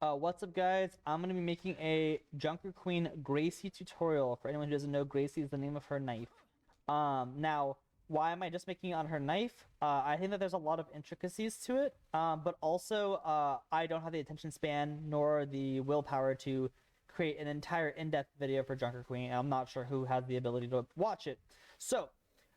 What's up, guys? I'm gonna be making a Junker Queen Gracie tutorial. For anyone who doesn't know, Gracie is the name of her knife. Now, why am I just making it on her knife? I think that there's a lot of intricacies to it, but also I don't have the attention span nor the willpower to create an entire in-depth video for Junker Queen, and I'm not sure who has the ability to watch it. So,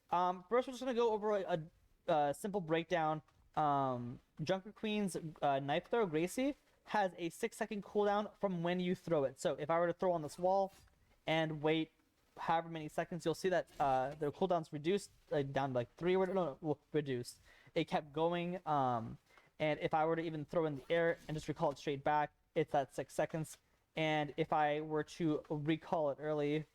first we're just gonna go over a simple breakdown. Junker Queen's knife throw, Gracie, has a 6-second cooldown from when you throw it. So if I were to throw on this wall and wait however many seconds, you'll see that the cooldown's reduced down to like 3 or no, reduced. It kept going. And if I were to even throw in the air and just recall it straight back, it's at 6 seconds. And if I were to recall it early,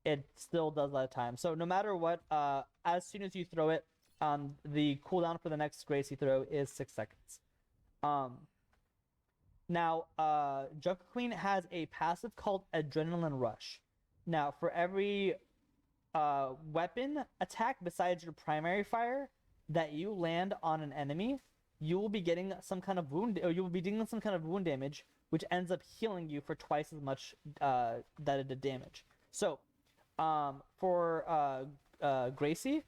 it still does that time. So no matter what, as soon as you throw it, the cooldown for the next Gracie throw is 6 seconds. Now, Junker Queen has a passive called Adrenaline Rush. Now, for every weapon attack besides your primary fire that you land on an enemy, you will be getting some kind of wound, or you will be dealing some kind of wound damage, which ends up healing you for twice as much that it did damage. So, for Gracie,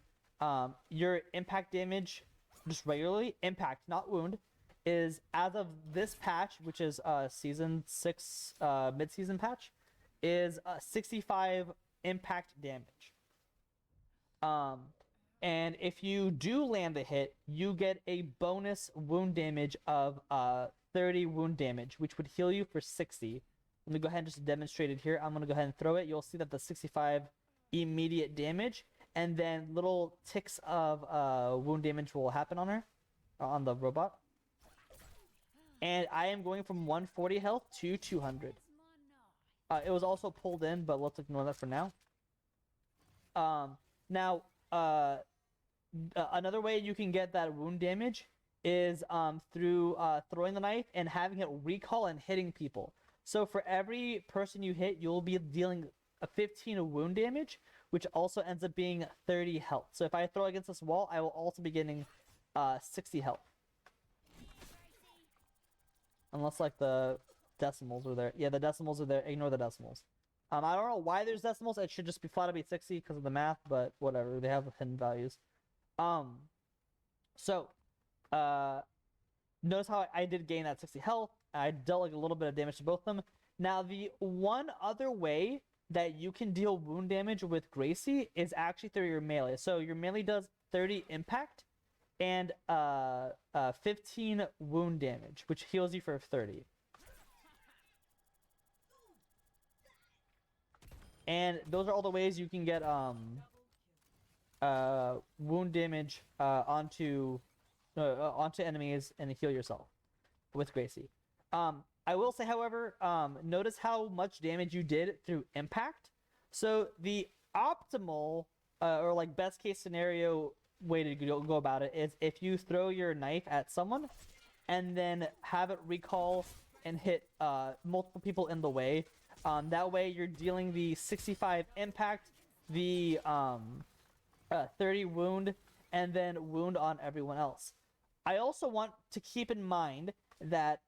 your impact damage, just regularly impact, not wound, is as of this patch, which is season 6 mid-season patch, is 65 impact damage. And if you do land a hit, you get a bonus wound damage of 30 wound damage, which would heal you for 60. Let me go ahead and just demonstrate it here. I'm gonna go ahead and throw it. You'll see that the 65 immediate damage, and then little ticks of wound damage will happen on her, on the robot. And I am going from 140 health to 200. It was also pulled in, but let's ignore that for now. Now, another way you can get that wound damage is through throwing the knife and having it recall and hitting people. So for every person you hit, you'll be dealing a 15 wound damage, which also ends up being 30 health. So if I throw against this wall, I will also be getting 60 health. Unless, like, the decimals are there. Yeah, the decimals are there. Ignore the decimals. I don't know why there's decimals. It should just be flat to be 60 because of the math, but whatever. They have hidden values. So, notice how I did gain that 60 health. I dealt, like, a little bit of damage to both of them. Now, the one other way that you can deal wound damage with Gracie is actually through your melee. So, your melee does 30 impact and 15 wound damage, which heals you for 30. And those are all the ways you can get wound damage onto enemies and heal yourself with Gracie. I will say, however, notice how much damage you did through impact. So the optimal or like best case scenario way to go about it is if you throw your knife at someone and then have it recall and hit multiple people in the way. That way you're dealing the 65 impact, the 30 wound, and then wound on everyone else. I also want to keep in mind that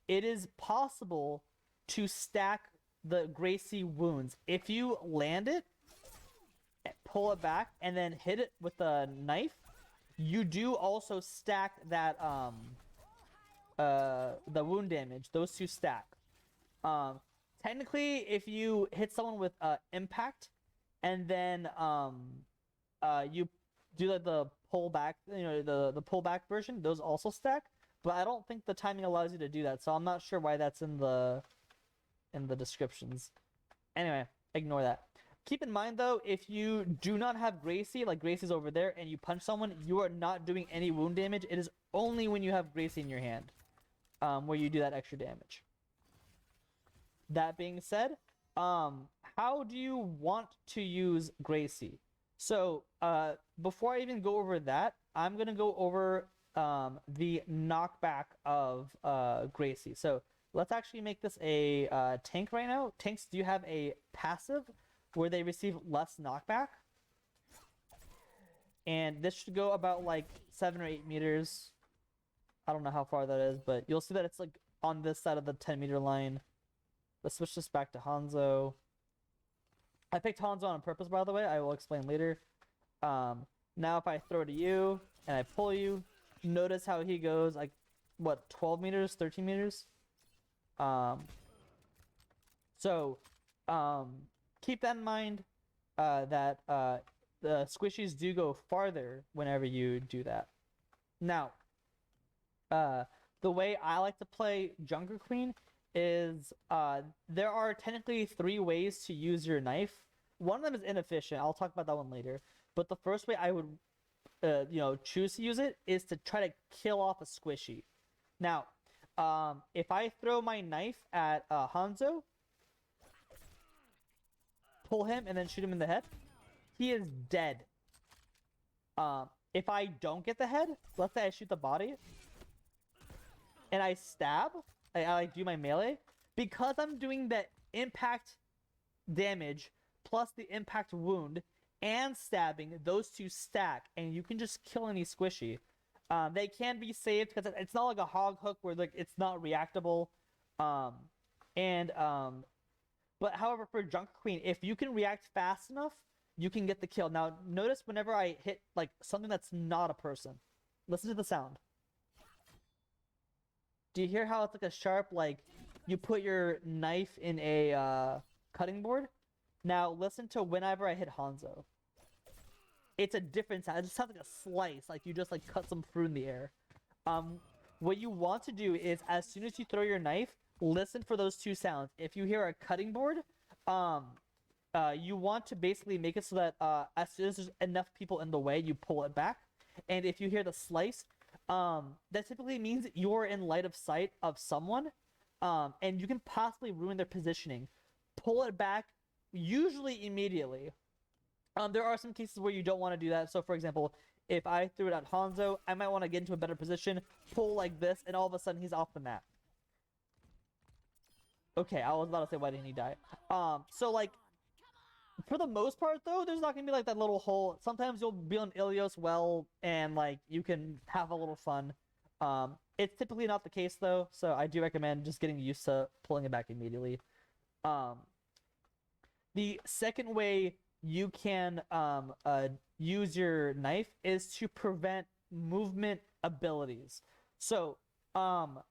it is possible to stack the Gracie wounds. If you land it, pull it back, and then hit it with a knife, you do also stack that the wound damage. Those two stack. Technically, if you hit someone with impact and then you do the pull back, the pullback version, those also stack, but I don't think the timing allows you to do that, so I'm not sure why that's in the descriptions. Anyway, ignore that. Keep in mind, though, if you do not have Gracie, like Gracie's over there, and you punch someone, you are not doing any wound damage. It is only when you have Gracie in your hand where you do that extra damage. That being said, how do you want to use Gracie? So, before I even go over that, I'm going to go over the knockback of Gracie. So, let's actually make this a tank right now. Tanks do have a passive where they receive less knockback. And this should go about like 7 or 8 meters. I don't know how far that is, but you'll see that it's like on this side of the 10-meter line. Let's switch this back to Hanzo. I picked Hanzo on purpose, by the way. I will explain later. Now if I throw to you and I pull you, notice how he goes like, what, 12 meters, 13 meters? So keep that in mind, that the squishies do go farther whenever you do that. Now, the way I like to play Junker Queen is there are technically 3 ways to use your knife. One of them is inefficient. I'll talk about that one later. But the first way I would, choose to use it is to try to kill off a squishy. Now, if I throw my knife at Hanzo, pull him, and then shoot him in the head, he is dead. If I don't get the head, let's say I shoot the body, and I stab, I do my melee, because I'm doing the impact damage plus the impact wound and stabbing, those 2 stack, and you can just kill any squishy. They can be saved because it's not like a hog hook where like it's not reactable. But however, for Junker Queen, if you can react fast enough, you can get the kill. Now, notice whenever I hit like something that's not a person, listen to the sound. Do you hear how it's like a sharp, like you put your knife in a cutting board? Now listen to whenever I hit Hanzo. It's a different sound. It just sounds like a slice, like you just like cut some fruit in the air. What you want to do is as soon as you throw your knife, listen for those 2 sounds. If you hear a cutting board, you want to basically make it so that as soon as there's enough people in the way, you pull it back. And if you hear the slice, that typically means you're in light of sight of someone, and you can possibly ruin their positioning. Pull it back, usually immediately. There are some cases where you don't want to do that. So, for example, if I threw it at Hanzo, I might want to get into a better position, pull like this, and all of a sudden he's off the map. Okay, I was about to say, why didn't he die? So, like, for the most part, though, there's not going to be, like, that little hole. Sometimes you'll be on Ilios well, and, like, you can have a little fun. It's typically not the case, though, so I do recommend just getting used to pulling it back immediately. The second way you can use your knife is to prevent movement abilities. So,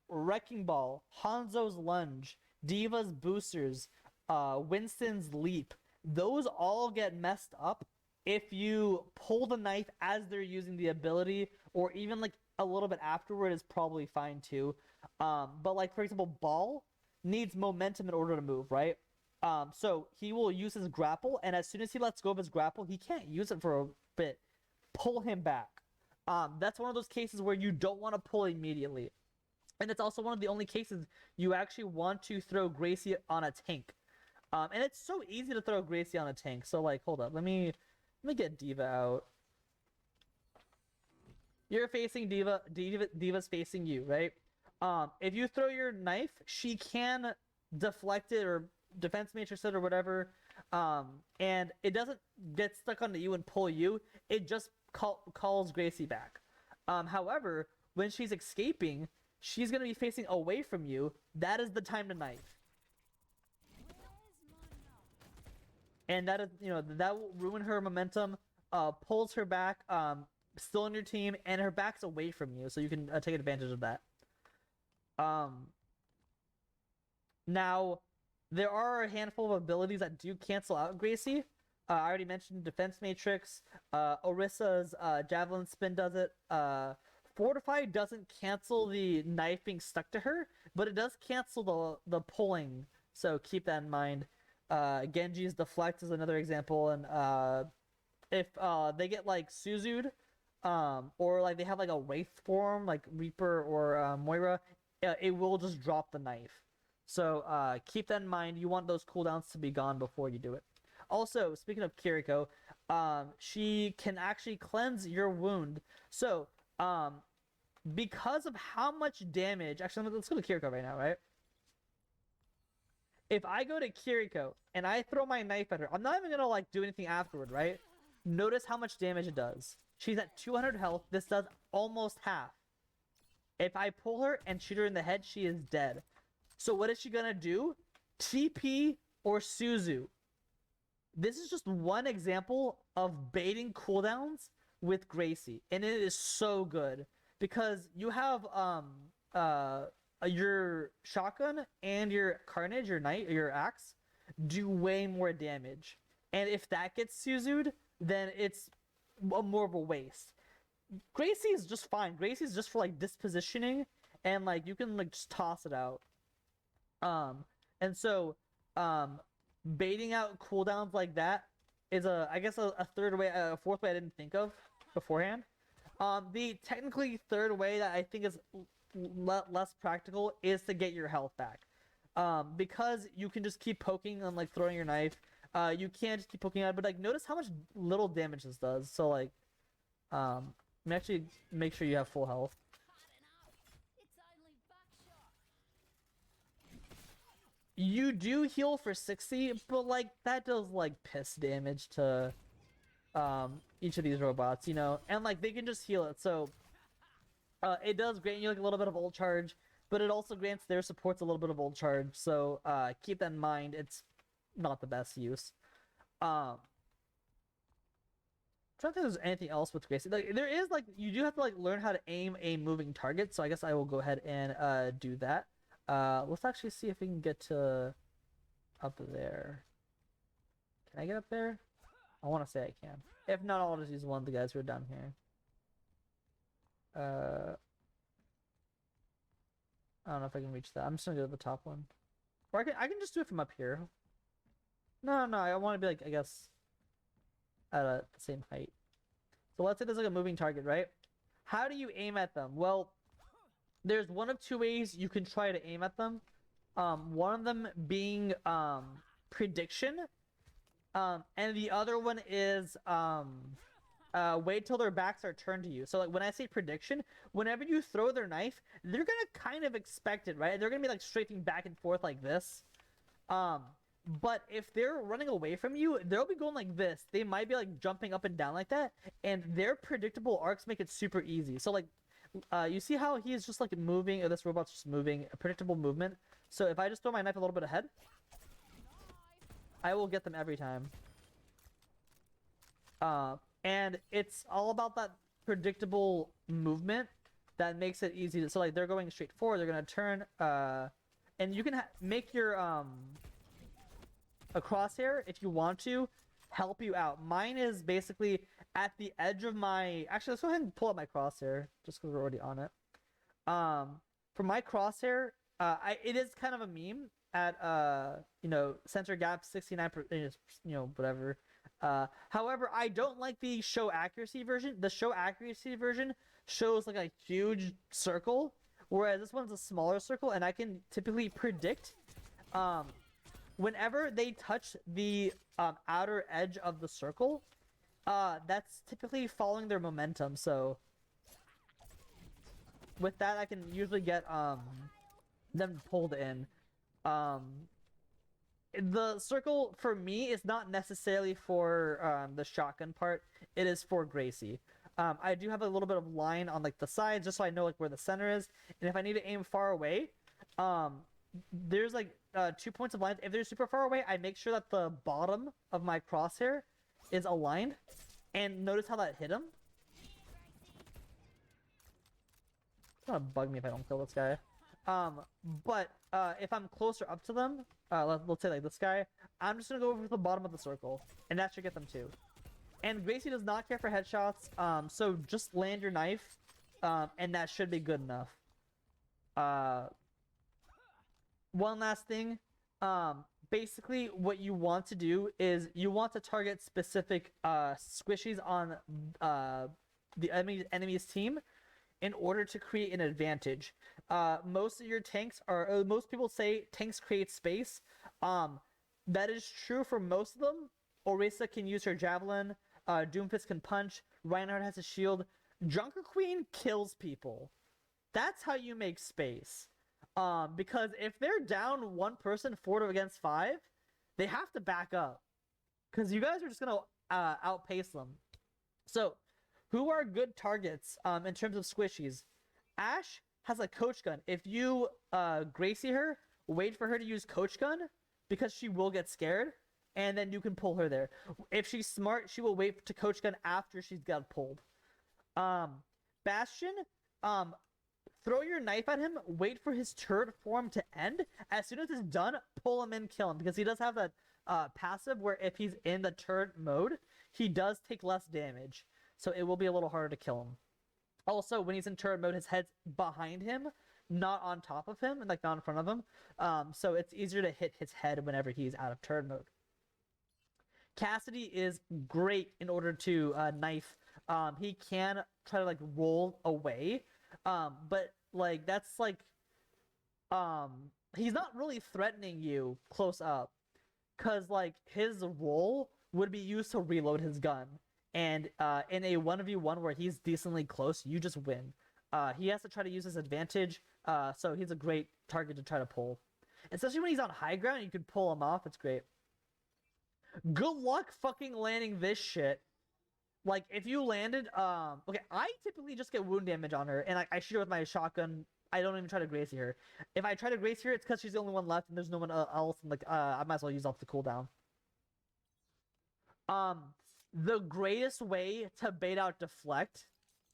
Wrecking Ball, Hanzo's Lunge, Diva's Boosters, Winston's Leap, those all get messed up if you pull the knife as they're using the ability, or even like a little bit afterward is probably fine too. But like, for example, Ball needs momentum in order to move, right? So he will use his grapple, and as soon as he lets go of his grapple, he can't use it for a bit. Pull him back. That's one of those cases where you don't want to pull immediately. And it's also one of the only cases you actually want to throw Gracie on a tank. And it's so easy to throw Gracie on a tank. So, like, hold up. Let me get Diva out. You're facing Diva. Diva's facing you, right? If you throw your knife, she can deflect it or defense matrix it or whatever. And it doesn't get stuck onto you and pull you. It just calls Gracie back. However, when she's escaping, she's going to be facing away from you. That is the time to knife. And that is, that will ruin her momentum, pulls her back, still on your team, and her back's away from you, so you can take advantage of that. Now, there are a handful of abilities that do cancel out Gracie. I already mentioned Defense Matrix. Orissa's Javelin Spin does it. Fortify doesn't cancel the knife being stuck to her, but it does cancel the pulling, so keep that in mind. Genji's Deflect is another example, and if they get like Suzu'd, or like they have like a Wraith form, like Reaper or Moira, it will just drop the knife. So keep that in mind. You want those cooldowns to be gone before you do it. Also, speaking of Kiriko, she can actually cleanse your wound. So, because of how much damage... Actually, let's go to Kiriko right now, right? If I go to Kiriko and I throw my knife at her, I'm not even gonna like do anything afterward, right? Notice how much damage it does. She's at 200 health. This does almost half. If I pull her and shoot her in the head, she is dead. So what is she gonna do? TP or Suzu. This is just one example of baiting cooldowns with Gracie, and it is so good because you have your shotgun and your carnage, your knight, or your axe do way more damage, and if that gets Suzu'd, then it's more of a waste. Gracie is just fine. Gracie is just for like dispositioning, and like you can like just toss it out. And so baiting out cooldowns like that is I guess a third way, a fourth way I didn't think of beforehand. The technically third way that I think is less practical is to get your health back. Because you can just keep poking and like throwing your knife. You can't just keep poking at it, but like notice how much little damage this does. So like, actually make sure you have full health. You do heal for 60, but like that does like piss damage to each of these robots, you know, and like they can just heal it. So it does grant you like a little bit of ult charge, but it also grants their supports a little bit of ult charge. So keep that in mind. It's not the best use. I'm trying to think if there's anything else with Gracie. Like there is like you do have to like learn how to aim a moving target. So I guess I will go ahead and do that. Let's actually see if we can get to up there. Can I get up there? I want to say I can. If not, I'll just use one of the guys who are down here. I don't know if I can reach that. I'm just gonna go to the top one. Or I can just do it from up here. No, I want to be like, I guess, at the same height. So let's say there's like a moving target, right? How do you aim at them? Well, there's one of two ways you can try to aim at them. One of them being prediction. And the other one is wait till their backs are turned to you. So like when I say prediction, whenever you throw their knife, they're gonna kind of expect it, right? They're gonna be like strafing back and forth like this. But if they're running away from you, they'll be going like this. They might be like jumping up and down like that, and their predictable arcs make it super easy. So like you see how he's just like moving, or this robot's just moving, a predictable movement. So if I just throw my knife a little bit ahead, I will get them every time. And it's all about that predictable movement that makes it easy to, so like they're going straight forward, they're gonna turn, and you can make your a crosshair if you want to help you out. Mine is basically at the edge of my, actually let's go ahead and pull up my crosshair just because we're already on it. For my crosshair, it is kind of a meme at you know, center gap 69%, you know, whatever. However, I don't like the show accuracy version. The show accuracy version shows like a huge circle, whereas this one's a smaller circle, and I can typically predict whenever they touch the outer edge of the circle, that's typically following their momentum. So with that, I can usually get them pulled in. The circle for me is not necessarily for the shotgun part. It is for Gracie. I do have a little bit of line on like the sides just so I know like where the center is, and if I need to aim far away, there's like 2 points of line. If they're super far away, I make sure that the bottom of my crosshair is aligned, and notice how that hit him. It's gonna bug me if I don't kill this guy. But if I'm closer up to them, let's say like this guy, I'm just gonna go over to the bottom of the circle, and that should get them too. And Gracie does not care for headshots, so just land your knife, and that should be good enough. One last thing, basically what you want to do is you want to target specific squishies on the enemy's team in order to create an advantage. Most of your tanks are, most people say tanks create space. That is true for most of them. Orisa can use her javelin, Doomfist can punch, Reinhardt has a shield, Junker Queen kills people. That's how you make space. Because if they're down one person 4 against 5, they have to back up. Because you guys are just gonna outpace them. So, who are good targets in terms of squishies? Ashe has a coach gun. If you Gracie her, wait for her to use coach gun because she will get scared, and then you can pull her there. If she's smart, she will wait to coach gun after she's got pulled. Bastion, throw your knife at him, wait for his turret form to end. As soon as it's done, pull him in, kill him, because he does have that passive where if he's in the turret mode, he does take less damage. So it will be a little harder to kill him. Also, when he's in turret mode, his head's behind him, not on top of him, and like not in front of him. So it's easier to hit his head whenever he's out of turret mode. Cassidy is great in order to knife. He can try to like roll away, but like that's like he's not really threatening you close up, cause like his roll would be used to reload his gun. And in a 1v1 where he's decently close, you just win. He has to try to use his advantage, so he's a great target to try to pull. Especially when he's on high ground, you can pull him off. It's great. Good luck fucking landing this shit. Like, if you landed, okay, I typically just get wound damage on her, and I shoot her with my shotgun. I don't even try to Gracie her. If I try to Gracie her, it's because she's the only one left, and there's no one else, and like, I might as well use off the cooldown. The greatest way to bait out deflect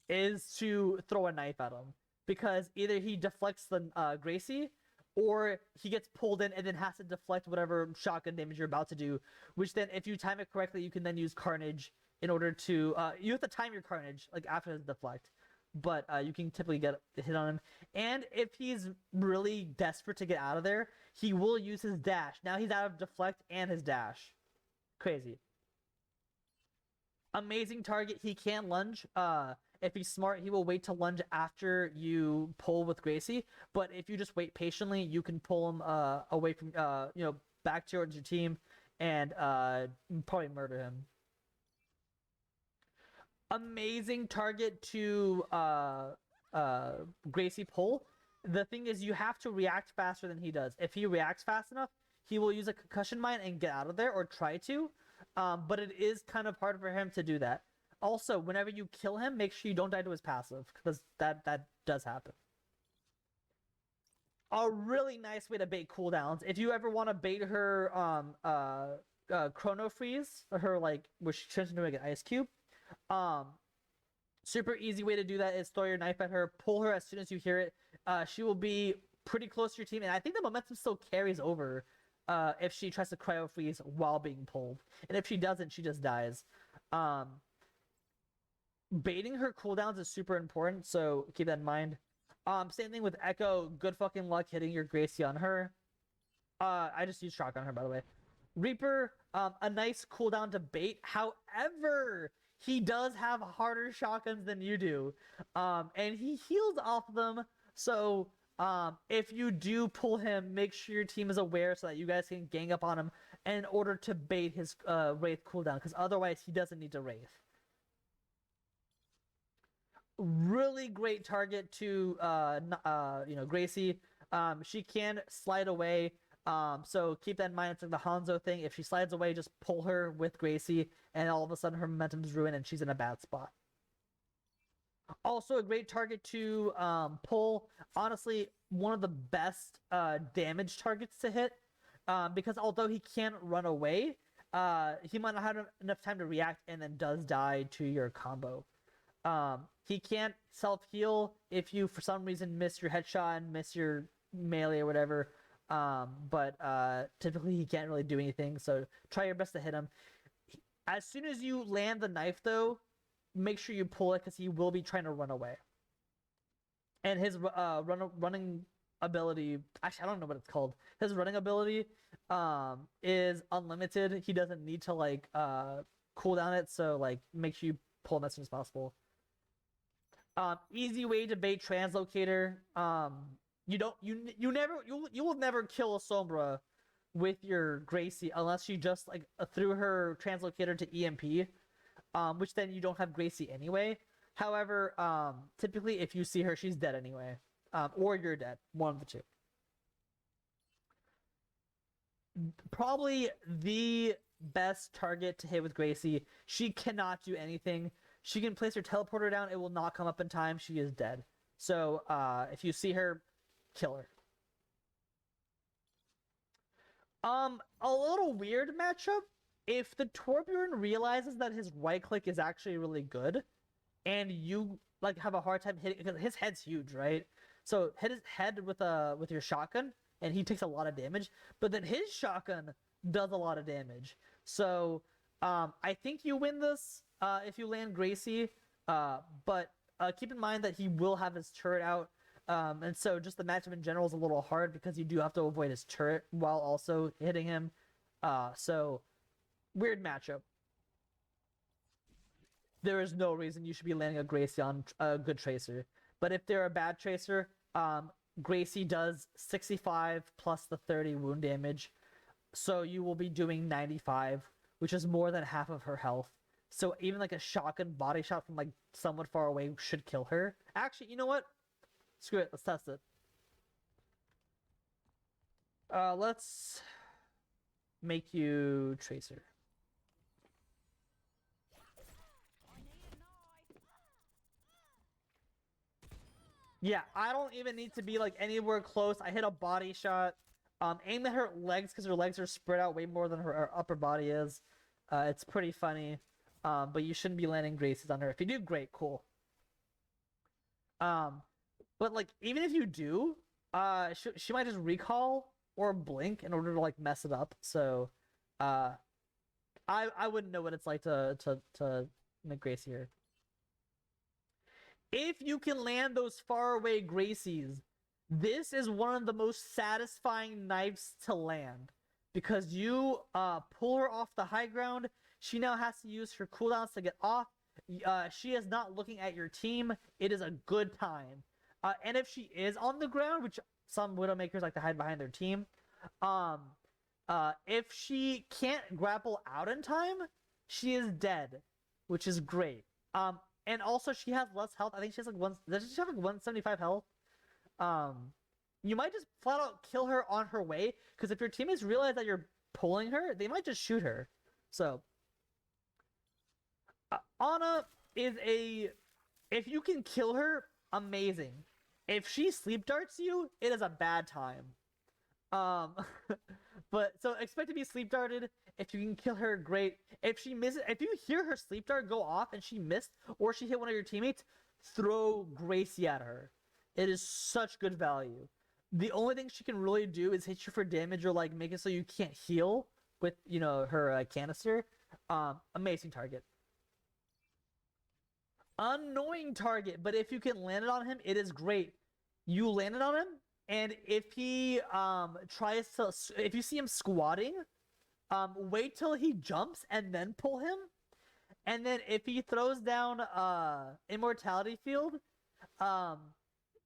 is to throw a knife at him, because either he deflects the Gracie, or he gets pulled in and then has to deflect whatever shotgun damage you're about to do, which then, if you time it correctly, you can then use Carnage in order to, you have to time your Carnage, like, after the deflect, but you can typically get a hit on him. And if he's really desperate to get out of there, he will use his dash. Now he's out of deflect and his dash. Crazy. Amazing target. He can lunge. If he's smart, he will wait to lunge after you pull with Gracie. But if you just wait patiently, you can pull him away from, you know, back towards your team, and probably murder him. Amazing target to Gracie pull. The thing is, you have to react faster than he does. If he reacts fast enough, he will use a concussion mine and get out of there, or try to. But it is kind of hard for him to do that. Also, whenever you kill him, make sure you don't die to his passive, because that does happen. A really nice way to bait cooldowns. If you ever want to bait her chrono freeze, or her like where she turns into like an ice cube, super easy way to do that is throw your knife at her, pull her as soon as you hear it. She will be pretty close to your team, and I think the momentum still carries over if she tries to cryo freeze while being pulled. And if she doesn't, she just dies. Baiting her cooldowns is super important, so keep that in mind. Same thing with Echo. Good fucking luck hitting your Gracie on her. I just used shotgun on her, by the way. Reaper, a nice cooldown to bait. However, he does have harder shotguns than you do. And he heals off them, so if you do pull him, make sure your team is aware so that you guys can gang up on him in order to bait his Wraith cooldown, because otherwise he doesn't need to Wraith. Really great target to you know, Gracie. She can slide away, so keep that in mind. It's like the Hanzo thing. If she slides away, just pull her with Gracie, and all of a sudden her momentum's ruined and she's in a bad spot. Also a great target to pull. Honestly, one of the best damage targets to hit, because although he can't run away, he might not have enough time to react and then does die to your combo. He can't self-heal if you for some reason miss your headshot and miss your melee or whatever, but typically he can't really do anything, so try your best to hit him. As soon as you land the knife though, make sure you pull it, because he will be trying to run away. And his running ability, actually I don't know what it's called, his running ability is unlimited. He doesn't need to like cool down it, so like make sure you pull him as soon as possible. Easy way to bait translocator. You will never kill a Sombra with your Gracie unless you just like threw her translocator to EMP, which then you don't have Gracie anyway. However, typically if you see her, she's dead anyway, or you're dead, one of the two. Probably the best target to hit with Gracie. She cannot do anything. She can place her teleporter down, it will not come up in time, she is dead. So if you see her, kill her. A little weird matchup. If the Torbjorn realizes that his right click is actually really good, and you like have a hard time hitting because his head's huge, right? So hit his head with your shotgun, and he takes a lot of damage. But then his shotgun does a lot of damage. So I think you win this if you land Gracie. But keep in mind that he will have his turret out. And so just the matchup in general is a little hard because you do have to avoid his turret while also hitting him. So weird matchup. There is no reason you should be landing a Gracie on a good tracer. But if they're a bad tracer, Gracie does 65 plus the 30 wound damage. So you will be doing 95, which is more than half of her health. So even like a shotgun body shot from like somewhat far away should kill her. Actually, you know what? Screw it. Let's test it. Let's make you tracer. Yeah, I don't even need to be like anywhere close. I hit a body shot. Aim at her legs because her legs are spread out way more than her upper body is. It's pretty funny. But you shouldn't be landing Gracies on her. If you do, great, cool. But like even if you do, she might just recall or blink in order to like mess it up. So, I wouldn't know what it's like to make Gracie here. If you can land those far away Gracies, this is one of the most satisfying knives to land because you pull her off the high ground. She now has to use her cooldowns to get off. She is not looking at your team. It is a good time. And if she is on the ground, which some Widowmakers like to hide behind their team, if she can't grapple out in time, she is dead, which is great. And also she has less health. I think she has like does she have like 175 health? You might just flat out kill her on her way, because if your teammates realize that you're pulling her, they might just shoot her. So Ana is if you can kill her, amazing. If she sleep darts you, it is a bad time. But so expect to be sleep darted. If you can kill her, great. If she misses, if you hear her sleep dart go off and she missed, or she hit one of your teammates, throw Gracie at her. It is such good value. The only thing she can really do is hit you for damage or like make it so you can't heal with her canister. Amazing target. Annoying target, but if you can land it on him, it is great. You land it on him, and if he if you see him squatting, wait till he jumps and then pull him. And then if he throws down Immortality Field,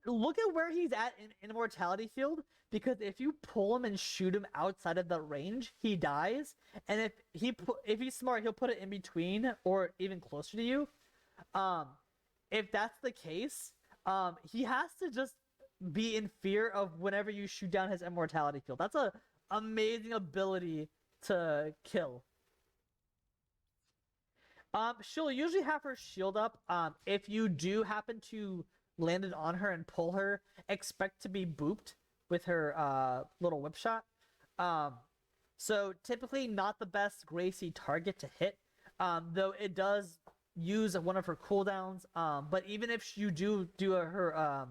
look at where he's at in Immortality Field, because if you pull him and shoot him outside of the range, he dies. And if he's smart, he'll put it in between or even closer to you. If that's the case, he has to just be in fear of whenever you shoot down his Immortality Field. That's a amazing ability to kill. She'll usually have her shield up. If you do happen to land it on her and pull her, expect to be booped with her little whip shot. So typically not the best Gracie target to hit, though it does use one of her cooldowns. But even if you do her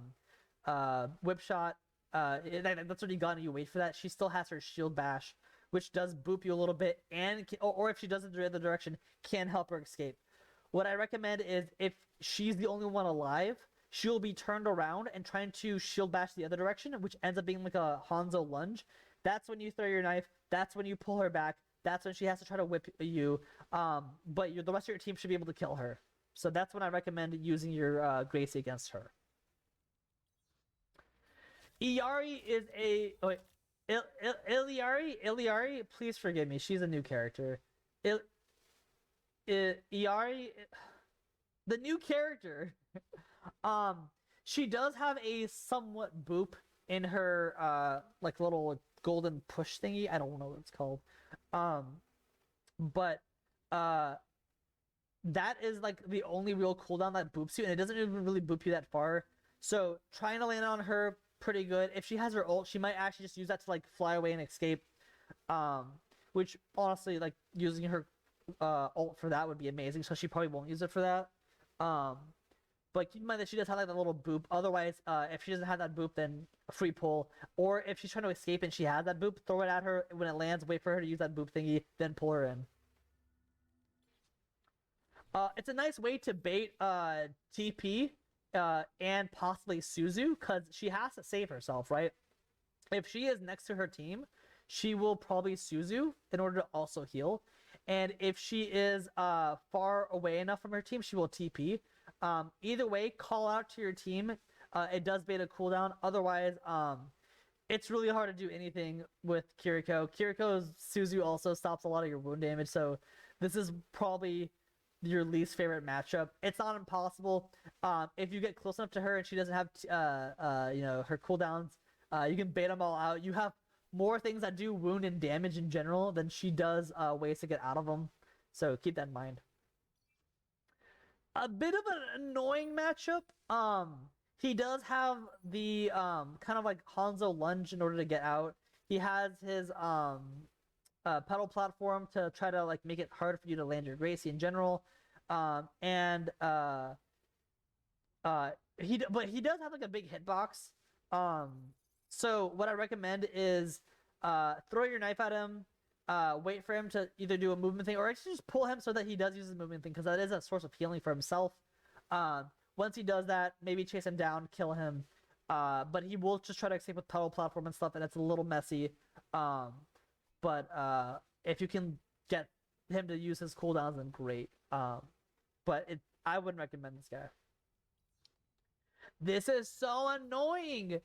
whip shot, that's already gone and you wait for that, she still has her shield bash, which does boop you a little bit, and or if she does it the other direction, can help her escape. What I recommend is if she's the only one alive, she'll be turned around and trying to shield bash the other direction, which ends up being like a Hanzo lunge. That's when you throw your knife. That's when you pull her back. That's when she has to try to whip you. But the rest of your team should be able to kill her. So that's when I recommend using your Gracie against her. Iari is a... Oh, wait. Iliari, please forgive me. She's a new character. Iari, the new character. She does have a somewhat boop in her like little golden push thingy. I don't know what it's called. But that is like the only real cooldown that boops you, and it doesn't even really boop you that far. So trying to land on her pretty good. If she has her ult, she might actually just use that to like fly away and escape. Um, which honestly, like using her ult for that would be amazing. So she probably won't use it for that. Um, but keep in mind that she does have like that little boop. Otherwise, if she doesn't have that boop, then free pull. Or if she's trying to escape and she has that boop, throw it at her. When it lands, wait for her to use that boop thingy, then pull her in. It's a nice way to bait TP and possibly Suzu, because she has to save herself, right? If she is next to her team, she will probably Suzu in order to also heal. And if she is far away enough from her team, she will TP. Either way, call out to your team. It does bait a cooldown. Otherwise, it's really hard to do anything with Kiriko. Kiriko's Suzu also stops a lot of your wound damage, so this is probably your least favorite matchup. It's not impossible. If you get close enough to her and she doesn't have her cooldowns, you can bait them all out. You have more things that do wound and damage in general than she does ways to get out of them. So keep that in mind. A bit of an annoying matchup. He does have the kind of like Hanzo lunge in order to get out. He has his pedal platform to try to like make it hard for you to land your Gracie in general. But he does have like a big hitbox. So what I recommend is throw your knife at him, wait for him to either do a movement thing or actually just pull him so that he does use his movement thing, because that is a source of healing for himself. Once he does that, maybe chase him down, kill him. But he will just try to escape with pedal platform and stuff, and it's a little messy. But if you can get him to use his cooldowns, then great. But I wouldn't recommend this guy. This is so annoying.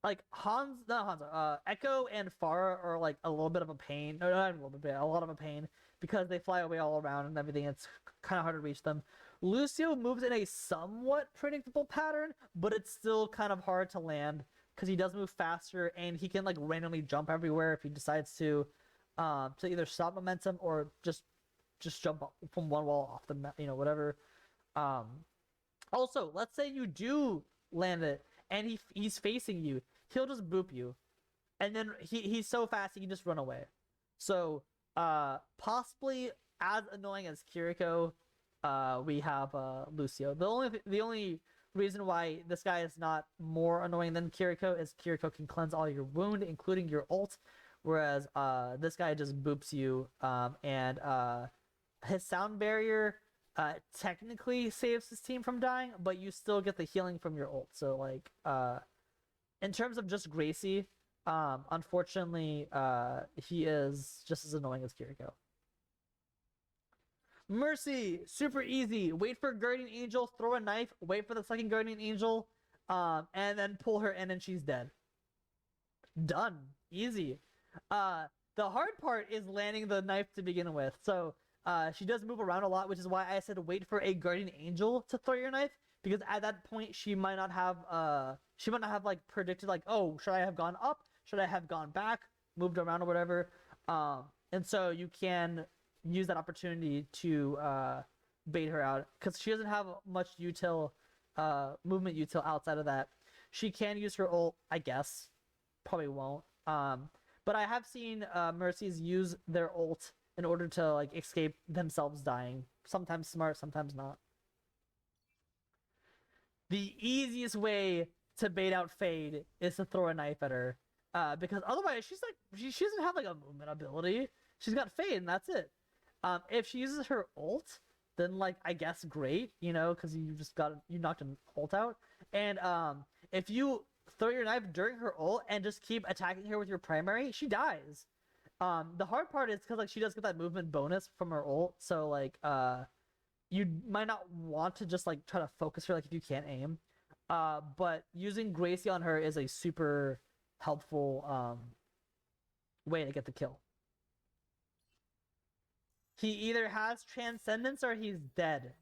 Like Echo and Pharah are like a little bit of a pain. No, not a little bit, a lot of a pain, because they fly away all around and everything. It's kind of hard to reach them. Lucio moves in a somewhat predictable pattern, but it's still kind of hard to land because he does move faster and he can like randomly jump everywhere if he decides to either stop momentum or just jump from one wall off the map, whatever. Also, let's say you do land it and he's facing you, he'll just boop you, and then he's so fast he can just run away. So possibly as annoying as Kiriko, we have Lucio. The only reason why this guy is not more annoying than Kiriko is Kiriko can cleanse all your wound, including your ult, whereas this guy just boops you, and his sound barrier technically saves his team from dying, but you still get the healing from your ult. So like in terms of just Gracie, unfortunately he is just as annoying as Kiriko. Mercy, super easy. Wait for Guardian Angel, throw a knife, wait for the second Guardian Angel, and then pull her in and she's dead. Done. Easy. The hard part is landing the knife to begin with. So she does move around a lot, which is why I said wait for a Guardian Angel to throw your knife, because at that point she might not have like predicted like, oh, should I have gone up? Should I have gone back? Moved around or whatever. And so you can use that opportunity to bait her out, because she doesn't have much movement util outside of that. She can use her ult, I guess. Probably won't. But I have seen Mercies use their ult in order to like escape themselves dying. Sometimes smart, sometimes not. The easiest way to bait out Fade is to throw a knife at her, because otherwise she's like she doesn't have like a movement ability. She's got Fade and that's it. If she uses her ult, then like I guess great, because you knocked an ult out. And if you throw your knife during her ult and just keep attacking her with your primary, she dies. The hard part is because like she does get that movement bonus from her ult, so like you might not want to just like try to focus her like if you can't aim. But using Gracie on her is a super helpful way to get the kill. He either has Transcendence or he's dead.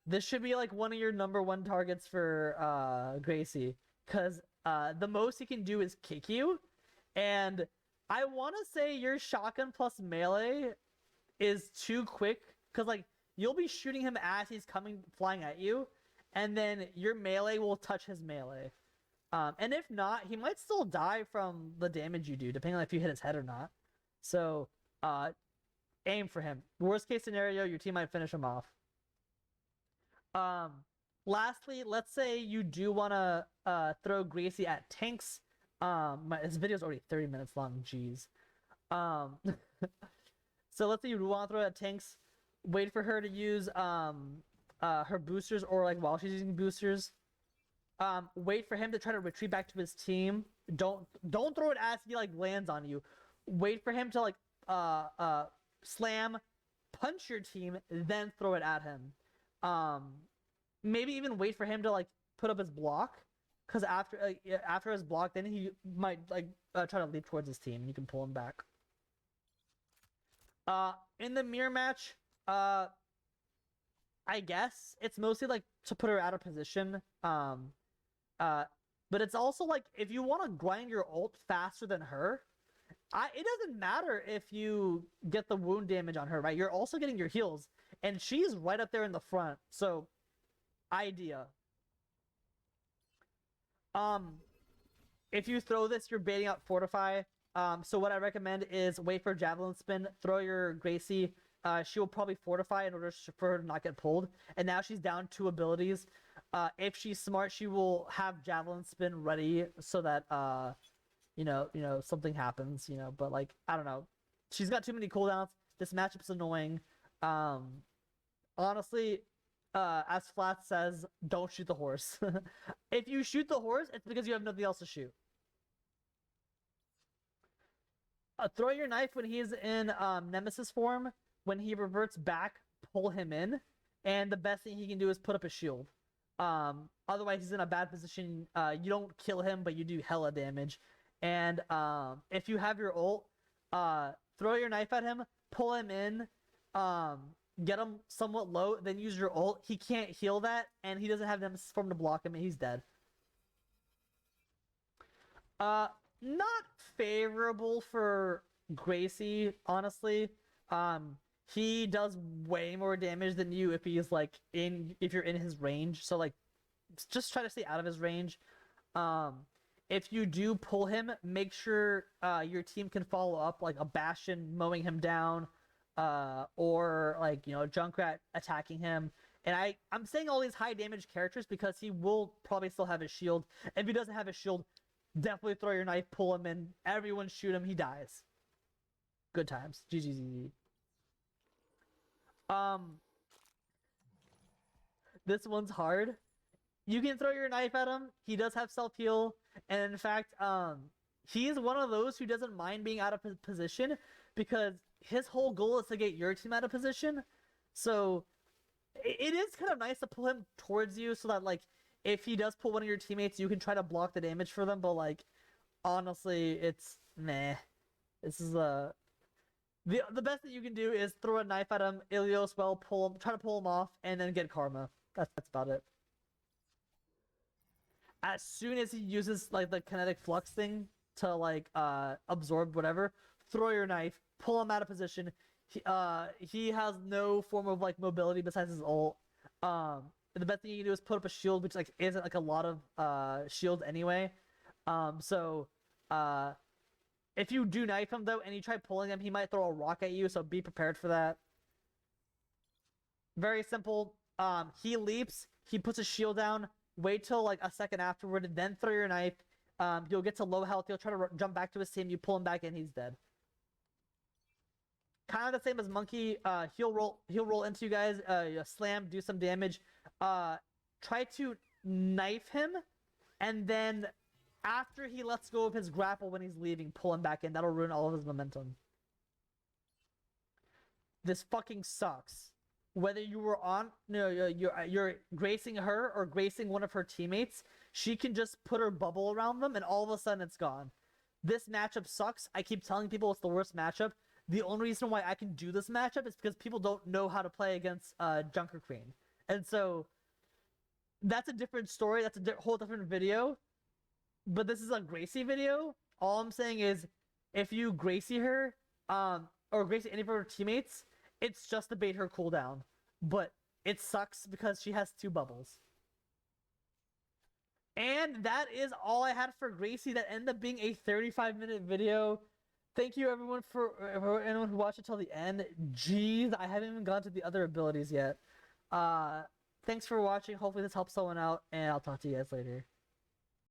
This should be like one of your number one targets for Gracie, because the most he can do is kick you, and I want to say your shotgun plus melee is too quick, because like you'll be shooting him as he's flying at you, and then your melee will touch his melee. And if not, he might still die from the damage you do, depending on if you hit his head or not. So, aim for him. Worst case scenario, your team might finish him off. Lastly, let's say you do want to throw Gracie at tanks. This video is already 30 minutes long. Jeez. So let's say you want to throw at tanks. Wait for her to use her boosters, or like while she's using boosters. Wait for him to try to retreat back to his team. Don't throw it as he like lands on you. Wait for him to like slam, punch your team, then throw it at him. Maybe even wait for him to like put up his block, because after his block, then he might like try to leap towards his team, and you can pull him back. In the mirror match, I guess it's mostly like to put her out of position. But it's also like if you want to grind your ult faster than her, it doesn't matter if you get the wound damage on her, right? You're also getting your heals, and she's right up there in the front. So, idea. If you throw this, you're baiting out Fortify. So what I recommend is wait for Javelin Spin, throw your Gracie. She will probably Fortify in order for her to not get pulled. And now she's down 2 abilities. If she's smart, she will have Javelin Spin ready so that you know something happens. But like I don't know, she's got too many cooldowns. This matchup's annoying. Honestly, as Flat says, don't shoot the horse. If you shoot the horse, it's because you have nothing else to shoot. Throw your knife when he's in Nemesis form. When he reverts back, pull him in. And the best thing he can do is put up a shield. Otherwise, he's in a bad position. You don't kill him, but you do hella damage. And if you have your ult, throw your knife at him, pull him in, get him somewhat low, then use your ult. He can't heal that, and he doesn't have Nemesis form to block him, and he's dead. Not favorable for Gracie, honestly. He does way more damage than you if he's like if you're in his range. So like just try to stay out of his range. If you do pull him, make sure your team can follow up, like a Bastion mowing him down, or like Junkrat attacking him. And I'm saying all these high damage characters because he will probably still have his shield. If he doesn't have his shield, definitely throw your knife, pull him in, everyone shoot him, he dies. Good times. GGGG. This one's hard. You can throw your knife at him. He does have self-heal. And in fact, he is one of those who doesn't mind being out of position because his whole goal is to get your team out of position. So it is kind of nice to pull him towards you so that like if he does pull one of your teammates, you can try to block the damage for them. But like honestly, it's meh. This is the best that you can do is throw a knife at him, Ilios well, try to pull him off, and then get karma. That's about it. As soon as he uses like the kinetic flux thing to like absorb whatever, throw your knife, pull him out of position. He has no form of like mobility besides his ult. The best thing you can do is put up a shield, which like isn't like a lot of shield anyway. If you do knife him though and you try pulling him, he might throw a rock at you, so be prepared for that. Very simple. He leaps, he puts a shield down, wait till like a second afterward, then throw your knife. You'll get to low health, you'll try to jump back to his team, you pull him back in, he's dead. Kind of the same as Monkey. He'll roll into you guys, slam, do some damage. Try to knife him, and then after he lets go of his grapple when he's leaving, pull him back in. That'll ruin all of his momentum. This fucking sucks. Whether you were you're gracing her or gracing one of her teammates, she can just put her bubble around them, and all of a sudden it's gone. This matchup sucks. I keep telling people it's the worst matchup. The only reason why I can do this matchup is because people don't know how to play against Junker Queen. And so that's a different story. That's a whole different video. But this is a Gracie video. All I'm saying is if you Gracie her, or Gracie any of her teammates, it's just to bait her cooldown. But it sucks because she has 2 bubbles. And that is all I had for Gracie. That ended up being a 35-minute video. Thank you everyone for anyone who watched it till the end. Jeez, I haven't even gone to the other abilities yet. Thanks for watching. Hopefully this helps someone out, and I'll talk to you guys later.